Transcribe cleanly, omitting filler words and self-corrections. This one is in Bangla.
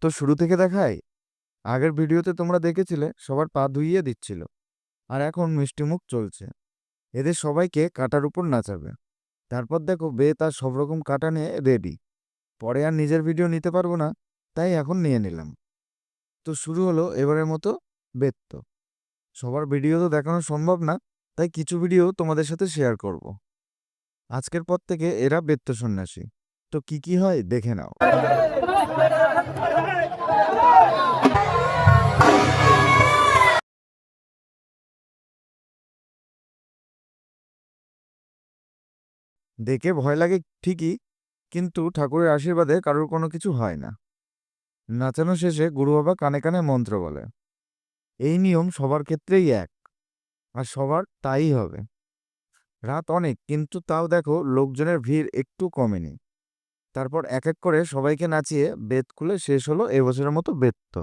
তো শুরু থেকে দেখাই। আগের ভিডিওতে তোমরা দেখেছিলে সবার পা ধুইয়ে দিচ্ছিল, আর এখন মিষ্টিমুখ চলছে। এদের সবাইকে কাটার উপর নাচাবে। তারপর দেখো বেত আর সব রকম কাটা নিয়ে রেডি। পরে আর নিজের ভিডিও নিতে পারবো না, তাই এখন নিয়ে নিলাম। তো শুরু হলো এবারের মতো বেত্ত। সবার ভিডিও তো দেখানো সম্ভব না, তাই কিছু ভিডিও তোমাদের সাথে শেয়ার করব। আজকের পর থেকে এরা বেত্ত সন্ন্যাসী। তো কি কি হয় দেখে নাও। দেখে ভয় লাগে ঠিকই, কিন্তু ঠাকুরের আশীর্বাদে কারোর কোনো কিছু হয় না। নাচানো শেষে গুরু বাবা কানে কানে মন্ত্র বলে। এই নিয়ম সবার ক্ষেত্রেই এক, আর সবার তাই হবে। রাত অনেক, কিন্তু তাও দেখো লোকজনের ভিড় একটু কমেনি। তারপর এক এক করে সবাইকে নাচিয়ে বেত খুলে শেষ হলো এবছরের মতো বেত্ত।